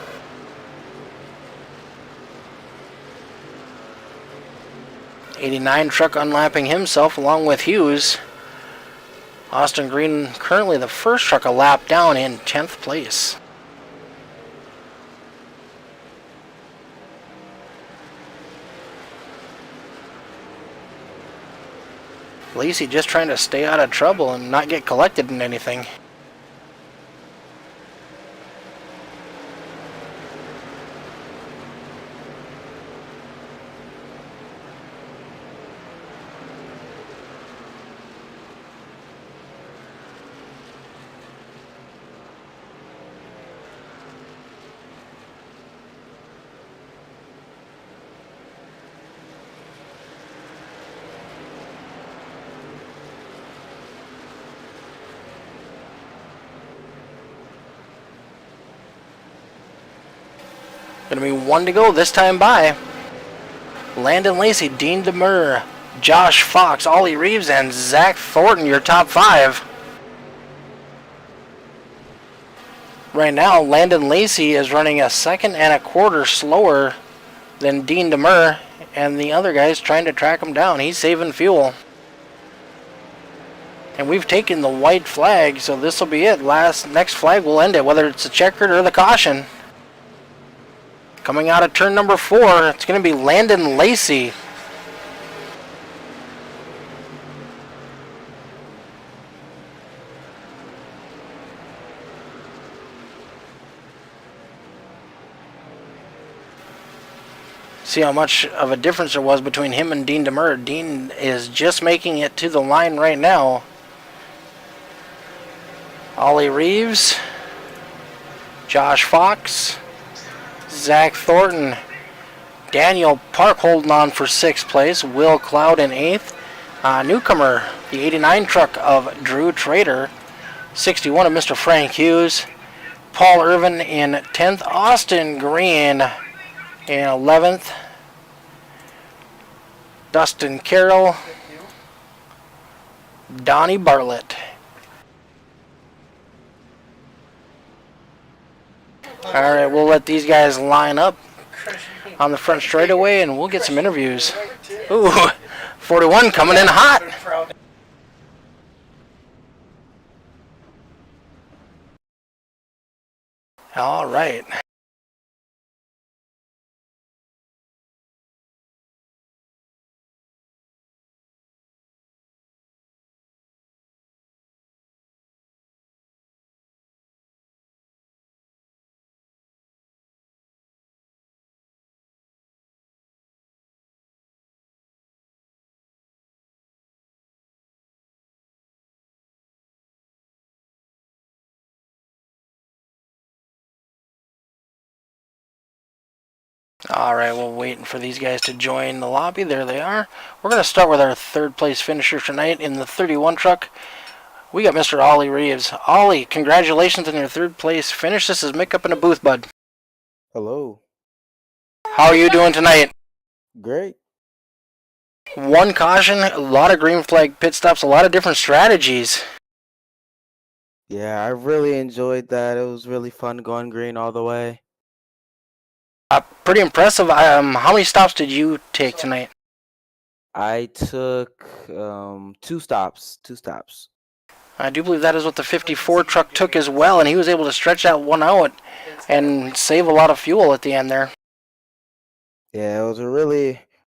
'89 truck unlapping himself along with Hughes. Austin Green currently the first truck a lap down in 10th place. Lacey just trying to stay out of trouble and not get collected in anything. Gonna be 1 to go this time by. Landon Lacey, Dean Demur, Josh Fox, Ollie Reeves, and Zach Thornton, your top 5. Right now, Landon Lacey is running a 2.25 seconds slower than Dean Demur, and the other guy's trying to track him down. He's saving fuel. And we've taken the white flag, so this will be it. Next flag will end it, whether it's the checkered or the caution. Coming out of turn number 4, it's going to be Landon Lacey. See how much of a difference there was between him and Dean Demers. Dean is just making it to the line right now. Ollie Reeves, Josh Fox, Zach Thornton, Daniel Park holding on for 6th place, Will Cloud in 8th. Newcomer, the 89 truck of Drew Trader, 61 of Mr. Frank Hughes, Paul Irvin in 10th, Austin Green in 11th, Dustin Carroll, Donnie Bartlett. Alright, we'll let these guys line up on the front straightaway and we'll get some interviews. Ooh, 41 coming in hot. Alright. Alright, we're waiting for these guys to join the lobby. There they are. We're going to start with our 3rd place finisher tonight in the 31 truck. We got Mr. Ollie Reeves. Ollie, congratulations on your 3rd place finish. This is Mick up in the booth, bud. Hello. How are you doing tonight? Great. 1 caution, a lot of green flag pit stops, a lot of different strategies. Yeah, I really enjoyed that. It was really fun going green all the way. Pretty impressive. How many stops did you take tonight? I took 2 stops. I do believe that is what the 54 truck took as well, and he was able to stretch that one out and save a lot of fuel at the end there. Yeah, it was a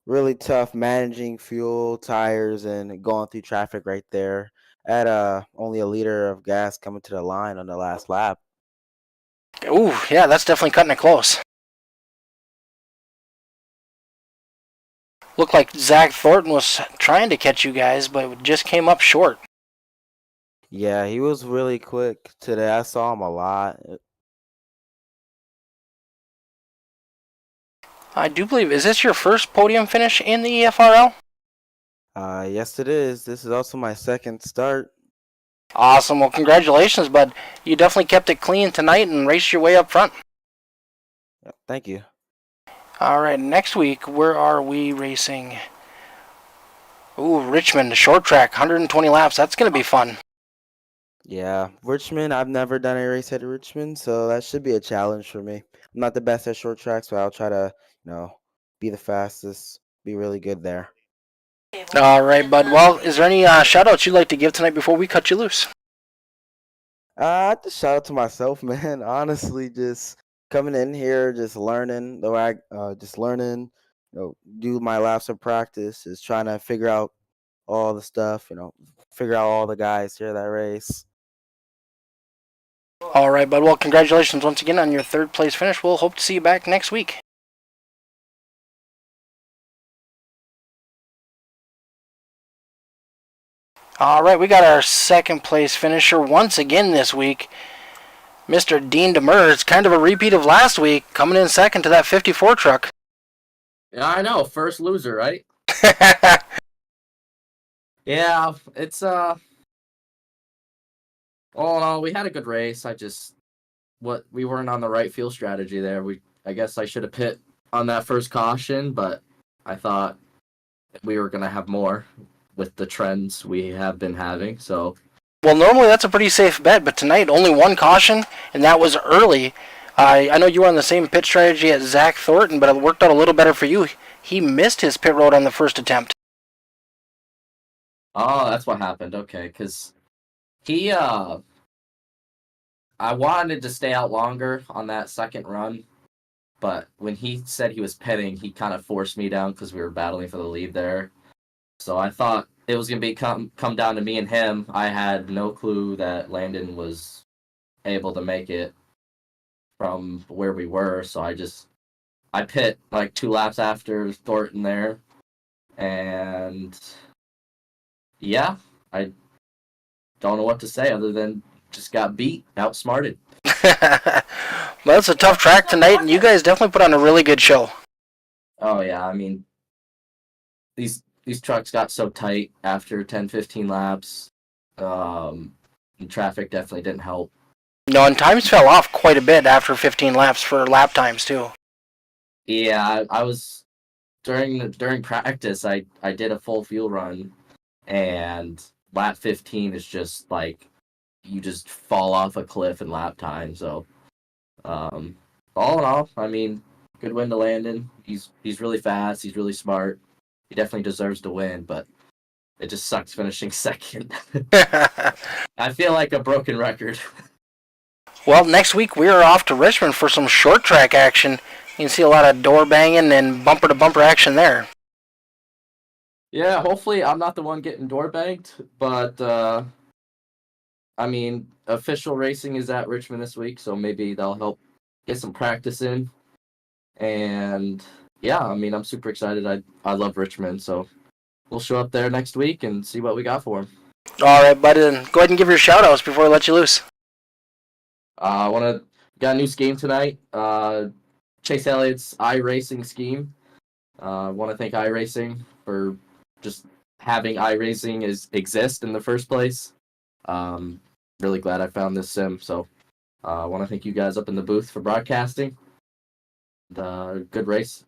really tough managing fuel, tires, and going through traffic right there. I had only a liter of gas coming to the line on the last lap. Ooh, yeah, that's definitely cutting it close. Looked like Zach Thornton was trying to catch you guys, but just came up short. Yeah, he was really quick today. I saw him a lot. I do believe, is this your first podium finish in the EFRL? Yes, it is. This is also my 2nd start. Awesome. Well, congratulations, bud. You definitely kept it clean tonight and raced your way up front. Yeah, thank you. All right, next week, where are we racing? Ooh, Richmond, short track, 120 laps. That's going to be fun. Yeah, Richmond, I've never done a race at Richmond, so that should be a challenge for me. I'm not the best at short tracks, but I'll try to, be the fastest, be really good there. All right, bud. Well, is there any shout-outs you'd like to give tonight before we cut you loose? I just shout out to myself, man. Honestly, just coming in here, just learning the way just learning, do my laps of practice, just trying to figure out all the stuff, figure out all the guys here that race. All right, bud. Well, congratulations once again on your 3rd place finish. We'll hope to see you back next week. All right, we got our 2nd place finisher once again this week. Mr. Dean Demers, kind of a repeat of last week, coming in 2nd to that 54 truck. Yeah, I know. First loser, right? Yeah, it's all in all, we had a good race. We weren't on the right fuel strategy there. I guess I should have pit on that first caution, but I thought we were gonna have more with the trends we have been having. So, well, normally that's a pretty safe bet, but tonight only 1 caution, and that was early. I know you were on the same pit strategy as Zach Thornton, but it worked out a little better for you. He missed his pit road on the first attempt. oh, that's what happened. Okay, because He I wanted to stay out longer on that second run, but when he said he was pitting, he kind of forced me down because we were battling for the lead there. So I thought it was gonna be come down to me and him. I had no clue that Landon was able to make it from where we were, so I pit like 2 laps after Thornton there, and yeah, I don't know what to say other than just got beat, outsmarted. Well, it's a tough track tonight, and you guys definitely put on a really good show. Oh yeah, I mean these trucks got so tight after 10, 15 laps. And traffic definitely didn't help. No, and times fell off quite a bit after 15 laps for lap times too. Yeah, I was during practice. I did a full fuel run, and lap 15 is just like you just fall off a cliff in lap time. So, all in all, I mean, good win to Landon. He's really fast. He's really smart. He definitely deserves to win, but it just sucks finishing second. I feel like a broken record. Well, next week we are off to Richmond for some short track action. You can see a lot of door banging and bumper to bumper action there. Yeah, hopefully I'm not the one getting door banged, but I mean, official racing is at Richmond this week, so maybe that'll help get some practice in. And yeah, I mean, I'm super excited. I love Richmond, so we'll show up there next week and see what we got for him. All right, buddy, then go ahead and give your shout outs before we let you loose. I got a new scheme tonight. Chase Elliott's iRacing scheme. Want to thank iRacing for just having iRacing exist in the first place. Really glad I found this sim. So I want to thank you guys up in the booth for broadcasting. Good race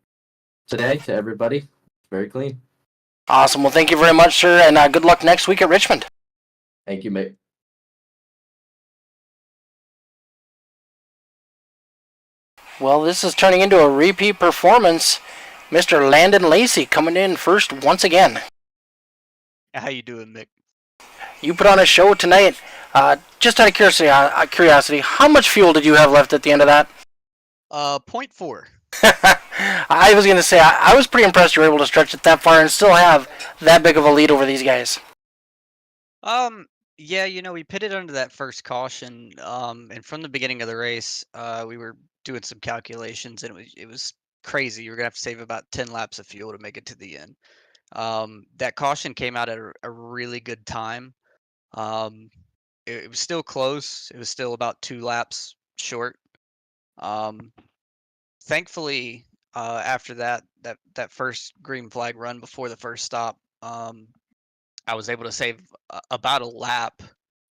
today to everybody. Very clean. Awesome. Well, thank you very much, sir, and good luck next week at Richmond. Thank you, mate. Well, this is turning into a repeat performance. Mr. Landon Lacey coming in first once again. How you doing, Mick? You put on a show tonight. Just out of curiosity, how much fuel did you have left at the end of that? 0.4. I was going to say, I was pretty impressed you were able to stretch it that far and still have that big of a lead over these guys. Yeah, we pitted under that first caution, and from the beginning of the race, we were doing some calculations, and it was crazy. You were gonna have to save about 10 laps of fuel to make it to the end. That caution came out at a really good time. It was still close. It was still about 2 laps short. Thankfully, after that first green flag run before the first stop, I was able to save about a lap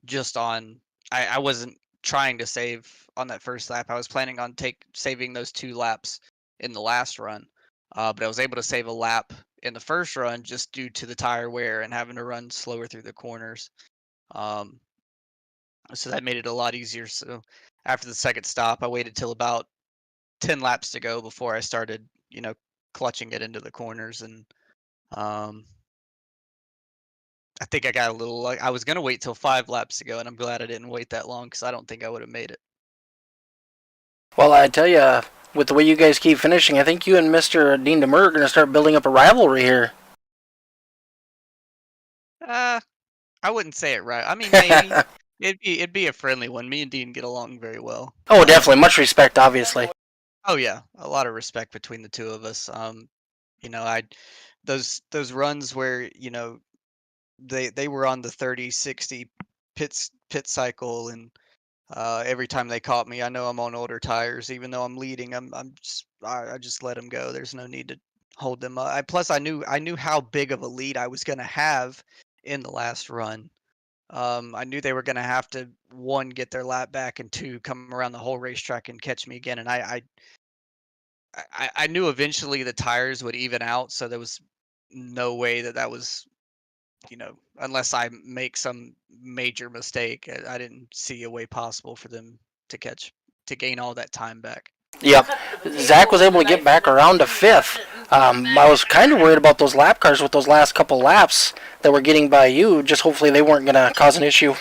just on. I wasn't trying to save on that first lap. I was planning on saving those 2 laps in the last run, but I was able to save a lap in the first run just due to the tire wear and having to run slower through the corners. So that made it a lot easier. So after the second stop, I waited till about 10 laps to go before I started, clutching it into the corners, and I think I got a little like I was gonna wait till 5 laps to go, and I'm glad I didn't wait that long because I don't think I would have made it. Well, I tell you, with the way you guys keep finishing, I think you and Mr. Dean DeMer are going to start building up a rivalry here. I wouldn't say it right. I mean, maybe it'd be a friendly one. Me and Dean get along very well. Oh, definitely. Much respect, obviously. Oh yeah, a lot of respect between the two of us. I those runs where they were on the 30-60 pit cycle, and every time they caught me, I know I'm on older tires. Even though I'm leading, I just let them go. There's no need to hold them up. Plus, I knew how big of a lead I was going to have in the last run. I knew they were going to have to, one, get their lap back, and two, come around the whole racetrack and catch me again. And I knew eventually the tires would even out, so there was no way that was, unless I make some major mistake. I didn't see a way possible for them to gain all that time back. Yep. Zach was able to get back around to fifth. I was kind of worried about those lap cars with those last couple laps that were getting by you. Just hopefully they weren't going to cause an issue.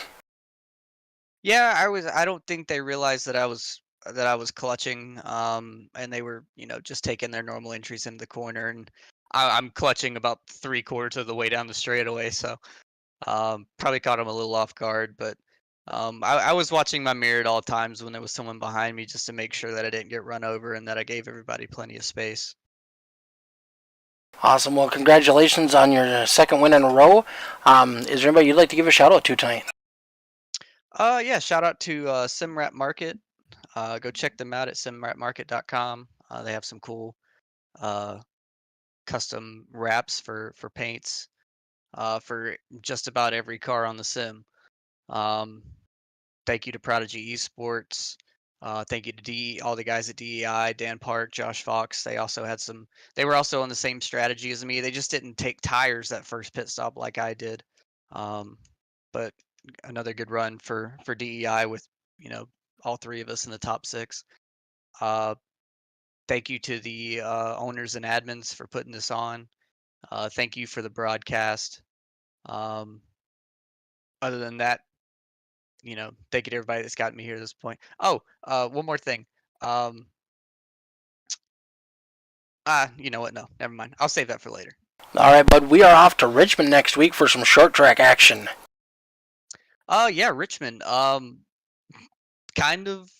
Yeah, I don't think they realized that I was clutching, and they were, just taking their normal entries into the corner, and I'm clutching about 3/4 of the way down the straightaway, so probably caught them a little off guard. But I was watching my mirror at all times when there was someone behind me, just to make sure that I didn't get run over and that I gave everybody plenty of space. Awesome. Well, congratulations on your second win in a row. Is there anybody you'd like to give a shout out to tonight? Yeah, shout out to Simrat Market. Go check them out at simratmarket.com. They have some cool uh, custom wraps for paints for just about every car on the sim. Um, Thank you to Prodigy Esports. Thank you to all the guys at DEI, Dan Park, Josh Fox. They also had some. They were also on the same strategy as me. They just didn't take tires that first pit stop like I did. Um, but another good run for DEI with all three of us in the top six. Uh, Thank you to the owners and admins for putting this on. Thank you for the broadcast. Um, Other than that, thank you to everybody that's gotten me here to this point. Oh, one more thing. Um, you know what? No, never mind. I'll save that for later. All right, bud. We are off to Richmond next week for some short track action. Yeah, Richmond. Kind of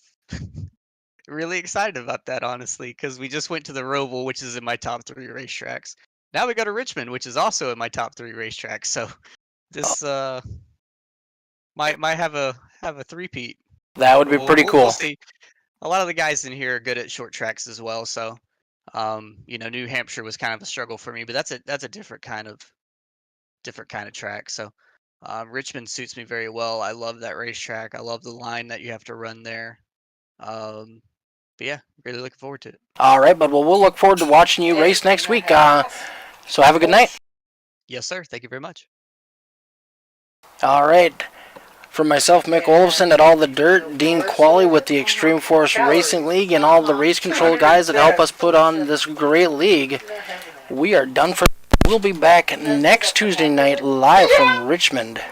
really excited about that, honestly, because we just went to the Roval, which is in my top 3 racetracks. Now we go to Richmond, which is also in my top 3 racetracks. So this might have a three-peat. That would be pretty cool. We'll see. A lot of the guys in here are good at short tracks as well. So, New Hampshire was kind of a struggle for me, but that's a different kind of track. So, Richmond suits me very well. I love that racetrack. I love the line that you have to run there. But yeah, really looking forward to it. All right, bud. Well, we'll look forward to watching you race next week. So have a good night. Yes, sir. Thank you very much. All right. From myself, Mick Olofsson, at All the Dirt, Dean Qualley with the Extreme Force Racing League, and all the race control guys that help us put on this great league, we are done for. We'll be back next Tuesday night live from Richmond.